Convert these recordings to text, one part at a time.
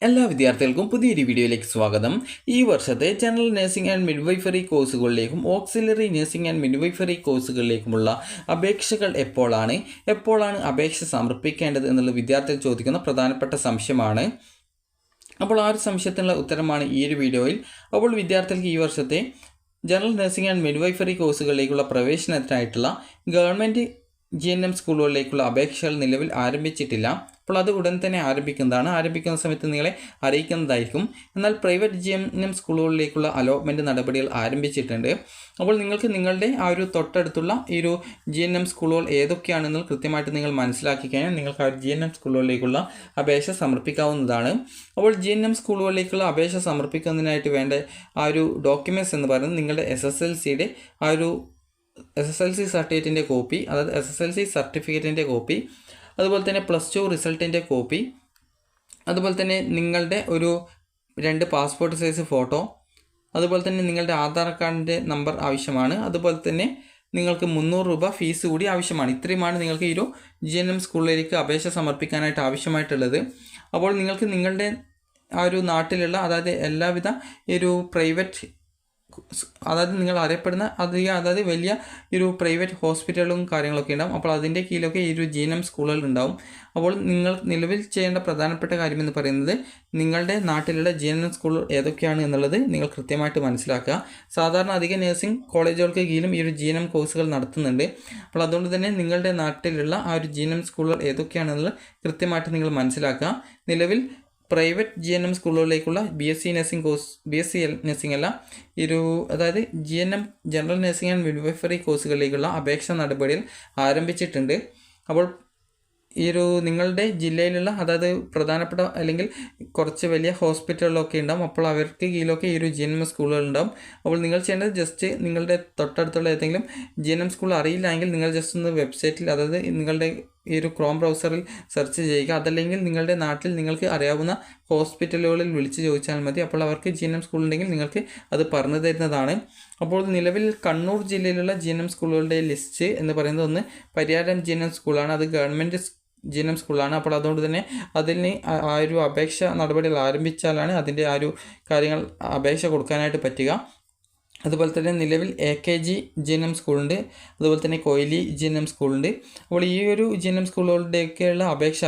എല്ലാ വിദ്യാർത്ഥികൾക്കും പുതിയൊരു വീഡിയോയിലേക്ക് സ്വാഗതം. ഈ വർഷത്തെ ജനറൽ നഴ്സിംഗ് ആൻഡ് മിഡ്വൈഫറി കോഴ്സുകളിലേക്കും ഓക്സിലറി നഴ്സിംഗ് ആൻഡ് മിഡ്വൈഫറി കോഴ്സുകളിലേക്കുമുള്ള അപേക്ഷകൾ എപ്പോഴാണ് അപേക്ഷ സമർപ്പിക്കേണ്ടത് എന്നുള്ള വിദ്യാർത്ഥികൾ ചോദിക്കുന്ന പ്രധാനപ്പെട്ട സംശയമാണ്. അപ്പോൾ ആ ഒരു സംശയത്തിനുള്ള ഉത്തരമാണ് ഈ ഒരു വീഡിയോയിൽ. അപ്പോൾ വിദ്യാർത്ഥികൾക്ക് ഈ വർഷത്തെ ജനറൽ നഴ്സിംഗ് ആൻഡ് മിഡ്വൈഫറി കോഴ്സുകളിലേക്കുള്ള പ്രവേശനത്തിനായിട്ടുള്ള ഗവൺമെൻറ് GNM സ്കൂളുകളിലേക്കുള്ള അപേക്ഷകൾ നിലവിൽ ആരംഭിച്ചിട്ടില്ല. അപ്പോൾ അത് ഉടൻ തന്നെ ആരംഭിക്കുന്ന സമയത്ത് നിങ്ങളെ അറിയിക്കുന്നതായിരിക്കും. എന്നാൽ പ്രൈവറ്റ് GNM സ്കൂളുകളിലേക്കുള്ള അലോട്ട്മെൻറ്റ് നടപടികൾ ആരംഭിച്ചിട്ടുണ്ട്. അപ്പോൾ നിങ്ങൾക്ക് നിങ്ങളുടെ ആ ഒരു തൊട്ടടുത്തുള്ള ഈ ഒരു GNM സ്കൂളുകൾ ഏതൊക്കെയാണെന്ന് കൃത്യമായിട്ട് നിങ്ങൾ മനസ്സിലാക്കി കഴിഞ്ഞാൽ നിങ്ങൾക്ക് ആ ഒരു GNM സ്കൂളുകളിലേക്കുള്ള അപേക്ഷ സമർപ്പിക്കാവുന്നതാണ്. അപ്പോൾ GNM സ്കൂളുകളിലേക്കുള്ള അപേക്ഷ സമർപ്പിക്കുന്നതിനായിട്ട് വേണ്ട ആ ഒരു ഡോക്യുമെൻറ്റ്സ് എന്ന് പറയുന്നത് നിങ്ങളുടെ SSLCയുടെ ആ ഒരു SSLC സർട്ടിഫിക്കറ്റിൻ്റെ കോപ്പി, അതായത് SSLC സർട്ടിഫിക്കറ്റിൻ്റെ കോപ്പി, അതുപോലെ തന്നെ +2 റിസൾട്ടിൻ്റെ കോപ്പി, അതുപോലെ തന്നെ നിങ്ങളുടെ ഒരു 2 പാസ്പോർട്ട് സൈസ് ഫോട്ടോ, അതുപോലെ തന്നെ നിങ്ങളുടെ ആധാർ കാർഡിൻ്റെ നമ്പർ ആവശ്യമാണ്. അതുപോലെ തന്നെ നിങ്ങൾക്ക് 300 രൂപ ഫീസ് കൂടി ആവശ്യമാണ്. ഇത്രയുമാണ് നിങ്ങൾക്ക് ഈ ഒരു GNM സ്കൂളിലേക്ക് അപേക്ഷ സമർപ്പിക്കാനായിട്ട് ആവശ്യമായിട്ടുള്ളത്. അപ്പോൾ നിങ്ങൾക്ക് നിങ്ങളുടെ ആ ഒരു നാട്ടിലുള്ള, അതായത് എല്ലാവിധ ഈ ഒരു പ്രൈവറ്റ്, അതായത് നിങ്ങൾ അറിയപ്പെടുന്ന അതായത് വലിയ ഒരു പ്രൈവറ്റ് ഹോസ്പിറ്റലും കാര്യങ്ങളൊക്കെ ഉണ്ടാവും. അപ്പോൾ അതിൻ്റെ കീഴിലൊക്കെ ഈ ഒരു GNM സ്കൂളുകൾ ഉണ്ടാവും. അപ്പോൾ നിങ്ങൾ നിലവിൽ ചെയ്യേണ്ട പ്രധാനപ്പെട്ട കാര്യം എന്ന് പറയുന്നത് നിങ്ങളുടെ നാട്ടിലുള്ള GNM സ്കൂൾ ഏതൊക്കെയാണ് എന്നുള്ളത് നിങ്ങൾ കൃത്യമായിട്ട് മനസ്സിലാക്കുക. സാധാരണ അധിക നഴ്സിംഗ് കോളേജുകൾക്ക് കീഴിലും ഈ ഒരു GNM കോഴ്സുകൾ നടത്തുന്നുണ്ട്. അപ്പോൾ അതുകൊണ്ട് തന്നെ നിങ്ങളുടെ നാട്ടിലുള്ള ആ ഒരു GNM സ്കൂളുകൾ ഏതൊക്കെയാണെന്നുള്ളത് കൃത്യമായിട്ട് നിങ്ങൾ മനസ്സിലാക്കുക. നിലവിൽ പ്രൈവറ്റ് GNM സ്കൂളുകളിലേക്കുള്ള BSc nursing course, BSc nursing അല്ല, അതായത് GNM general nursing and midwifery കോഴ്സുകളിലേക്കുള്ള അപേക്ഷാ നടപടികൾ ആരംഭിച്ചിട്ടുണ്ട്. അപ്പോൾ നിങ്ങളുടെ ജില്ലയിലുള്ള, അതായത് പ്രധാനപ്പെട്ട അല്ലെങ്കിൽ കുറച്ച് വലിയ ഹോസ്പിറ്റലുകളൊക്കെ ഉണ്ടാവും. അപ്പോൾ അവർക്ക് കീഴിലൊക്കെ ഈ ഒരു GNM സ്കൂളുകൾ ഉണ്ടാവും. അപ്പോൾ നിങ്ങൾ ചെയ്യേണ്ടത് ജസ്റ്റ് നിങ്ങളുടെ തൊട്ടടുത്തുള്ള ഏതെങ്കിലും GNM സ്കൂൾ അറിയില്ല എങ്കിൽ നിങ്ങൾ ജസ്റ്റ് ഒന്ന് വെബ്സൈറ്റിൽ, അതായത് നിങ്ങളുടെ ഈ ഒരു ക്രോം ബ്രൗസറിൽ സെർച്ച് ചെയ്യുക. അതല്ലെങ്കിൽ നിങ്ങളുടെ നാട്ടിൽ നിങ്ങൾക്ക് അറിയാവുന്ന ഹോസ്പിറ്റലുകളിൽ വിളിച്ച് ചോദിച്ചാൽ മതി. അപ്പോൾ അവർക്ക് GNM സ്കൂൾ ഉണ്ടെങ്കിൽ നിങ്ങൾക്ക് അത് പറഞ്ഞു തരുന്നതാണ്. അപ്പോൾ നിലവിൽ കണ്ണൂർ ജില്ലയിലുള്ള GNM സ്കൂളുകളുടെ ലിസ്റ്റ് എന്ന് പറയുന്നത് ഒന്ന് പരിയാരം GNM സ്കൂളാണ്. അത് ഗവൺമെൻറ് GNM സ്കൂളാണ്. അപ്പോൾ അതുകൊണ്ട് തന്നെ അതിന് ആ ഒരു അപേക്ഷ നടപടികൾ ആരംഭിച്ചാലാണ് അതിൻ്റെ ആ ഒരു കാര്യങ്ങൾ അപേക്ഷ കൊടുക്കാനായിട്ട് പറ്റുക. അതുപോലെ തന്നെ നിലവിൽ AKG GNM സ്കൂളുണ്ട്, അതുപോലെ തന്നെ കൊയിലി GNM സ്കൂളുണ്ട്. അപ്പോൾ ഈ ഒരു GNM സ്കൂളുകളുടെയൊക്കെയുള്ള അപേക്ഷ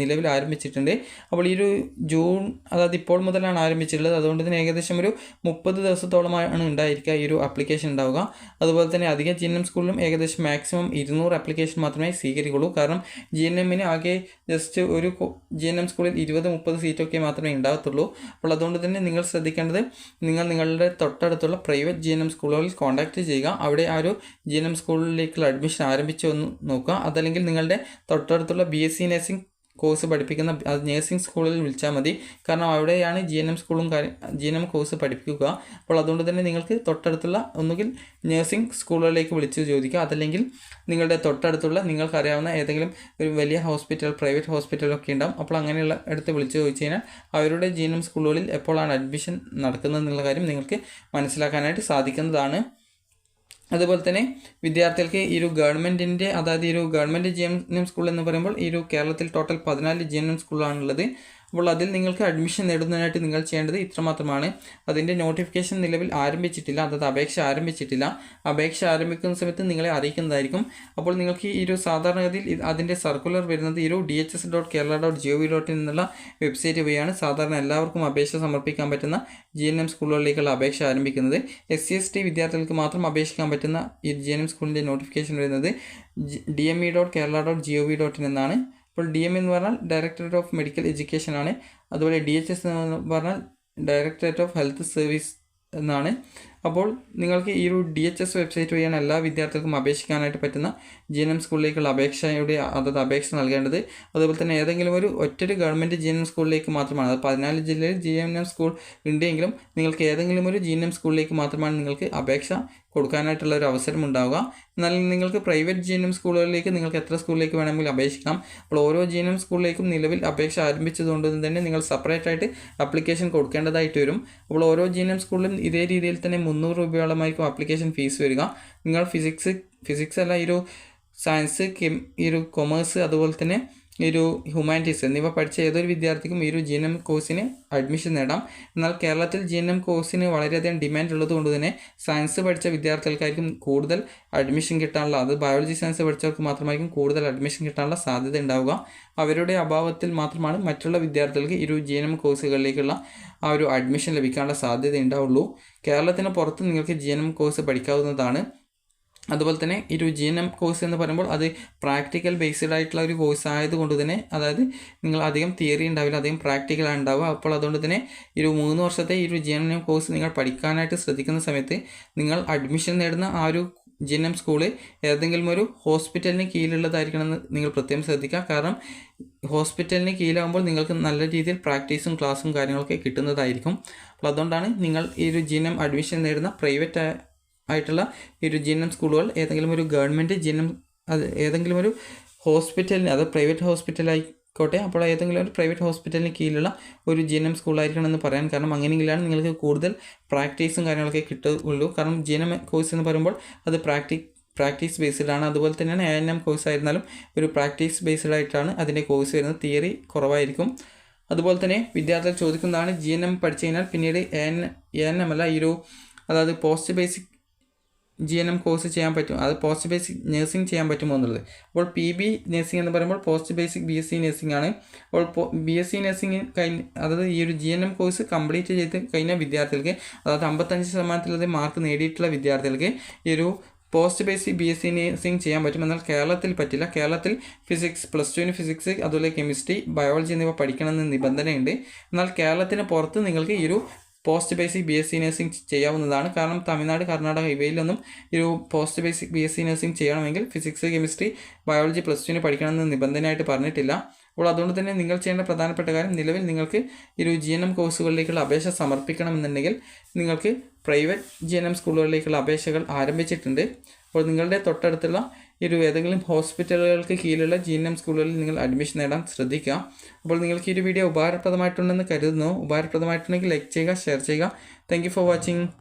നിലവിൽ ആരംഭിച്ചിട്ടുണ്ട്. അപ്പോൾ ഈ ഒരു ജൂൺ, അതായത് ഇപ്പോൾ മുതലാണ് ആരംഭിച്ചിട്ടുള്ളത്. അതുകൊണ്ട് തന്നെ ഏകദേശം ഒരു 30 ദിവസത്തോളമാണ് ഉണ്ടായിരിക്കുക ഈ ഒരു ആപ്ലിക്കേഷൻ ഉണ്ടാവുക. അതുപോലെ തന്നെ അധികം GNM സ്കൂളിലും ഏകദേശം മാക്സിമം 200 ആപ്ലിക്കേഷൻ മാത്രമേ സ്വീകരിക്കുള്ളൂ. കാരണം GNMന് ആകെ ജസ്റ്റ് ഒരു GNM സ്കൂളിൽ 20-30 സീറ്റൊക്കെ മാത്രമേ ഉണ്ടാകത്തുള്ളൂ. അപ്പോൾ അതുകൊണ്ട് തന്നെ നിങ്ങൾ ശ്രദ്ധിക്കേണ്ടത് നിങ്ങളുടെ തൊട്ടടുത്തുള്ള പ്രൈവറ്റ് GNM സ്കൂളുകളിൽ കോൺടാക്റ്റ് ചെയ്യുക. അവിടെ ആ ഒരു GNM സ്കൂളിലേക്കുള്ള അഡ്മിഷൻ ആരംഭിച്ചു എന്ന് നോക്കുക. അതല്ലെങ്കിൽ നിങ്ങളുടെ തൊട്ടടുത്തുള്ള BSc നഴ്സിംഗ് കോഴ്സ് പഠിപ്പിക്കുന്ന നഴ്സിംഗ് സ്കൂളിൽ വിളിച്ചാൽ മതി. കാരണം അവിടെയാണ് GNM കോഴ്സ് പഠിപ്പിക്കുക. അപ്പോൾ അതുകൊണ്ട് തന്നെ നിങ്ങൾക്ക് തൊട്ടടുത്തുള്ള ഒന്നുകിൽ നഴ്സിംഗ് സ്കൂളുകളിലേക്ക് വിളിച്ച് ചോദിക്കുക. അതല്ലെങ്കിൽ നിങ്ങളുടെ തൊട്ടടുത്തുള്ള നിങ്ങൾക്കറിയാവുന്ന ഏതെങ്കിലും ഒരു വലിയ ഹോസ്പിറ്റൽ, പ്രൈവറ്റ് ഹോസ്പിറ്റലൊക്കെ ഉണ്ടാകും. അപ്പോൾ അങ്ങനെയുള്ള അടുത്ത് വിളിച്ച് ചോദിച്ചു കഴിഞ്ഞാൽ അവരുടെ GNM സ്കൂളുകളിൽ എപ്പോഴാണ് അഡ്മിഷൻ നടക്കുന്നത് എന്നുള്ള കാര്യം നിങ്ങൾക്ക് മനസ്സിലാക്കാനായിട്ട് സാധിക്കുന്നതാണ്. അതുപോലെ തന്നെ വിദ്യാർത്ഥികൾക്ക് ഈ ഒരു ഗവൺമെൻറ്റിൻ്റെ, അതായത് ഈ ഒരു ഗവൺമെൻറ് GNM സ്കൂൾ എന്ന് പറയുമ്പോൾ ഈ ഒരു കേരളത്തിൽ ടോട്ടൽ 14 GNM സ്കൂളാണുള്ളത്. അപ്പോൾ അതിൽ നിങ്ങൾക്ക് അഡ്മിഷൻ നേടുന്നതിനായിട്ട് നിങ്ങൾ ചെയ്യേണ്ടത് ഇത്രമാത്രമാണ്. അതിൻ്റെ നോട്ടിഫിക്കേഷൻ നിലവിൽ ആരംഭിച്ചിട്ടില്ല, അതായത് അപേക്ഷ ആരംഭിച്ചിട്ടില്ല. അപേക്ഷ ആരംഭിക്കുന്ന സമയത്ത് നിങ്ങളെ അറിയിക്കുന്നതായിരിക്കും. അപ്പോൾ നിങ്ങൾക്ക് ഈ ഒരു സാധാരണഗതിയിൽ അതിൻ്റെ സർക്കുലർ വരുന്നത് ഈ ഒരു dhs.kerala.gov.in എന്നുള്ള വെബ്സൈറ്റ് വഴിയാണ് സാധാരണ എല്ലാവർക്കും അപേക്ഷ സമർപ്പിക്കാൻ പറ്റുന്ന GNM സ്കൂളുകളിലേക്കുള്ള അപേക്ഷ ആരംഭിക്കുന്നത്. SC/ST വിദ്യാർത്ഥികൾക്ക് മാത്രം അപേക്ഷിക്കാൻ പറ്റുന്ന ഈ GNM സ്കൂളിൻ്റെ നോട്ടിഫിക്കേഷൻ വരുന്നത് dme.kerala.gov.in എന്നാണ്. അപ്പോൾ DME എന്ന് പറഞ്ഞാൽ ഡയറക്ടറേറ്റ് ഓഫ് മെഡിക്കൽ എഡ്യൂക്കേഷൻ ആണ്. അതുപോലെ DHS എന്ന് പറഞ്ഞാൽ ഡയറക്ടറേറ്റ് ഓഫ് ഹെൽത്ത് സർവീസ് എന്നാണ്. അപ്പോൾ നിങ്ങൾക്ക് ഈ ഒരു DHS വെബ്സൈറ്റ് വഴിയാണ് എല്ലാ വിദ്യാർത്ഥികൾക്കും അപേക്ഷിക്കാനായിട്ട് പറ്റുന്ന GNM സ്കൂളിലേക്കുള്ള അപേക്ഷ നൽകേണ്ടത്. അതുപോലെ തന്നെ ഏതെങ്കിലും ഒറ്റൊരു ഗവൺമെൻറ് GNM സ്കൂളിലേക്ക് മാത്രമാണ്, അത് 14 ജില്ലയിൽ GNM സ്കൂൾ ഉണ്ടെങ്കിലും നിങ്ങൾക്ക് ഏതെങ്കിലും ഒരു GNM സ്കൂളിലേക്ക് മാത്രമാണ് നിങ്ങൾക്ക് അപേക്ഷ കൊടുക്കാനായിട്ടുള്ള ഒരു അവസരം ഉണ്ടാവുക. എന്നാൽ നിങ്ങൾക്ക് പ്രൈവറ്റ് GNM സ്കൂളുകളിലേക്ക് നിങ്ങൾക്ക് എത്ര സ്കൂളിലേക്ക് വേണമെങ്കിലും അപേക്ഷിക്കാം. അപ്പോൾ ഓരോ GNM സ്കൂളിലേക്കും നിലവിൽ അപേക്ഷ ആരംഭിച്ചതുകൊണ്ട് തന്നെ നിങ്ങൾ സെപ്പറേറ്റ് ആയിട്ട് ആപ്ലിക്കേഷൻ കൊടുക്കേണ്ടതായിട്ട് വരും. അപ്പോൾ ഓരോ GNM സ്കൂളിലും ഇതേ രീതിയിൽ തന്നെ 300 രൂപയോളമായിരിക്കും ആപ്ലിക്കേഷൻ ഫീസ് വരിക. നിങ്ങൾ ഫിസിക്സ് അല്ല, ഈ ഒരു സയൻസ്, ഈ ഒരു കൊമേഴ്സ്, അതുപോലെ തന്നെ ഒരു ഹ്യൂമാനിറ്റീസ് എന്നിവ പഠിച്ച ഏതൊരു വിദ്യാർത്ഥിക്കും ഈ ഒരു GNM കോഴ്സിന് അഡ്മിഷൻ നേടാം. എന്നാൽ കേരളത്തിൽ GNM കോഴ്സിന് വളരെയധികം ഡിമാൻഡ് ഉള്ളതുകൊണ്ട് തന്നെ സയൻസ് പഠിച്ച വിദ്യാർത്ഥികൾക്കായിരിക്കും കൂടുതൽ അഡ്മിഷൻ കിട്ടാനുള്ള, അത് ബയോളജി സയൻസ് പഠിച്ചവർക്ക് മാത്രമായിരിക്കും കൂടുതൽ അഡ്മിഷൻ കിട്ടാനുള്ള സാധ്യത ഉണ്ടാവുക. അവരുടെ അഭാവത്തിൽ മാത്രമാണ് മറ്റുള്ള വിദ്യാർത്ഥികൾക്ക് ഈ ഒരു GNM കോഴ്സുകളിലേക്കുള്ള ആ ഒരു അഡ്മിഷൻ ലഭിക്കാനുള്ള സാധ്യത ഉണ്ടാവുള്ളൂ. കേരളത്തിന് പുറത്ത് നിങ്ങൾക്ക് GNM കോഴ്സ് പഠിക്കാവുന്നതാണ്. അതുപോലെ തന്നെ ഈ ഒരു GNM കോഴ്സ് എന്ന് പറയുമ്പോൾ അത് പ്രാക്ടിക്കൽ ബേസ്ഡ് ആയിട്ടുള്ള ഒരു കോഴ്സ് ആയതുകൊണ്ട് തന്നെ, അതായത് നിങ്ങൾ അധികം തിയറി ഉണ്ടാവില്ല, അധികം പ്രാക്ടിക്കലാണ് ഉണ്ടാവുക. അപ്പോൾ അതുകൊണ്ട് തന്നെ ഈ ഒരു 3 വർഷത്തെ ഈ ഒരു GNM കോഴ്സ് നിങ്ങൾ പഠിക്കാനായിട്ട് ശ്രദ്ധിക്കുന്ന സമയത്ത് നിങ്ങൾ അഡ്മിഷൻ നേടുന്ന ആ ഒരു GNM സ്കൂള് ഏതെങ്കിലും ഒരു ഹോസ്പിറ്റലിന് കീഴിലുള്ളതായിരിക്കണമെന്ന് നിങ്ങൾ പ്രത്യേകം ശ്രദ്ധിക്കുക. കാരണം ഹോസ്പിറ്റലിന് കീഴിലാകുമ്പോൾ നിങ്ങൾക്ക് നല്ല രീതിയിൽ പ്രാക്ടീസും ക്ലാസ്സും കാര്യങ്ങളൊക്കെ കിട്ടുന്നതായിരിക്കും. അപ്പോൾ അതുകൊണ്ടാണ് നിങ്ങൾ ഈ ഒരു GNM അഡ്മിഷൻ നേടുന്ന പ്രൈവറ്റ് ആയിട്ടുള്ള ഈ ഒരു GNM സ്കൂളുകൾ ഏതെങ്കിലും ഒരു ഗവൺമെൻറ് GNM, അത് ഏതെങ്കിലും ഒരു ഹോസ്പിറ്റലിന്, അത് പ്രൈവറ്റ് ഹോസ്പിറ്റലായിക്കോട്ടെ, അപ്പോൾ ഏതെങ്കിലും ഒരു പ്രൈവറ്റ് ഹോസ്പിറ്റലിന് കീഴിലുള്ള ഒരു GNM സ്കൂളായിരിക്കണമെന്ന് പറയാൻ കാരണം അങ്ങനെയെങ്കിലാണ് നിങ്ങൾക്ക് കൂടുതൽ പ്രാക്ടീസും കാര്യങ്ങളൊക്കെ കിട്ടുകയുള്ളൂ. കാരണം GNM കോഴ്സ് എന്ന് പറയുമ്പോൾ അത് പ്രാക്ടീസ് ബേസ്ഡ് ആണ്. അതുപോലെ തന്നെയാണ് ANM കോഴ്സ് ആയിരുന്നാലും ഒരു പ്രാക്ടീസ് ബേസ്ഡ് ആയിട്ടാണ് അതിൻ്റെ കോഴ്സ് വരുന്നത്, തിയറി കുറവായിരിക്കും. അതുപോലെ തന്നെ വിദ്യാർത്ഥികൾ ചോദിക്കുന്നതാണ് GNM പഠിച്ചു കഴിഞ്ഞാൽ പിന്നീട് ANM അല്ല, ഈ ഒരു അതായത് പോസ്റ്റ് ബേസിക് GNM കോഴ്സ് ചെയ്യാൻ പറ്റും, അത് പോസ്റ്റ് ബേസിക് നഴ്സിംഗ് ചെയ്യാൻ പറ്റുമോ എന്നുള്ളത്. അപ്പോൾ PB നഴ്സിംഗ് എന്ന് പറയുമ്പോൾ പോസ്റ്റ് ബേസിക് BSc നഴ്സിംഗ് ആണ്. അപ്പോൾ BSc നഴ്സിംഗ് അതായത് ഈ ഒരു GNM കോഴ്സ് കംപ്ലീറ്റ് ചെയ്ത് കഴിഞ്ഞ വിദ്യാർത്ഥികൾക്ക്, അതായത് 55% മാർക്ക് നേടിയിട്ടുള്ള വിദ്യാർത്ഥികൾക്ക് ഈ ഒരു പോസ്റ്റ് ബേസിക് BSc നഴ്സിംഗ് ചെയ്യാൻ പറ്റും. എന്നാൽ കേരളത്തിൽ പറ്റില്ല. കേരളത്തിൽ ഫിസിക്സ്, +2 ഫിസിക്സ്, അതുപോലെ കെമിസ്ട്രി, ബയോളജി എന്നിവ പഠിക്കണമെന്ന് നിബന്ധനയുണ്ട്. എന്നാൽ കേരളത്തിന് പുറത്ത് നിങ്ങൾക്ക് ഈ ഒരു പോസ്റ്റ് ബേസിക് BSc നഴ്സിംഗ് ചെയ്യാവുന്നതാണ്. കാരണം തമിഴ്നാട്, കർണാടക ഇവയിലൊന്നും ഈ ഒരു പോസ്റ്റ് ബേസിക് BSc നഴ്സിംഗ് ചെയ്യണമെങ്കിൽ ഫിസിക്സ്, കെമിസ്ട്രി, ബയോളജി +2 പഠിക്കണമെന്ന് നിബന്ധനയായിട്ട് പറഞ്ഞിട്ടില്ല. അപ്പോൾ അതുകൊണ്ട് തന്നെ നിങ്ങൾ ചെയ്യേണ്ട പ്രധാനപ്പെട്ട കാര്യം, നിലവിൽ നിങ്ങൾക്ക് ഈ ഒരു GNM കോഴ്സുകളിലേക്കുള്ള അപേക്ഷ സമർപ്പിക്കണമെന്നുണ്ടെങ്കിൽ നിങ്ങൾക്ക് പ്രൈവറ്റ് GNM സ്കൂളുകളിലേക്കുള്ള അപേക്ഷകൾ ആരംഭിച്ചിട്ടുണ്ട്. അപ്പോൾ നിങ്ങളുടെ തൊട്ടടുത്തുള്ള ഈ ഒരു ഏതെങ്കിലും ഹോസ്പിറ്റലുകൾക്ക് കീഴിലുള്ള GNM സ്കൂളുകളിൽ നിങ്ങൾ അഡ്മിഷൻ നേടാൻ ശ്രദ്ധിക്കുക. അപ്പോൾ നിങ്ങൾക്ക് ഈ ഒരു വീഡിയോ ഉപകാരപ്രദമായിട്ടുണ്ടെന്ന് കരുതുന്നു. ഉപകാരപ്രദമായിട്ടുണ്ടെങ്കിൽ ലൈക്ക് ചെയ്യുക, ഷെയർ ചെയ്യുക. Thank you for watching.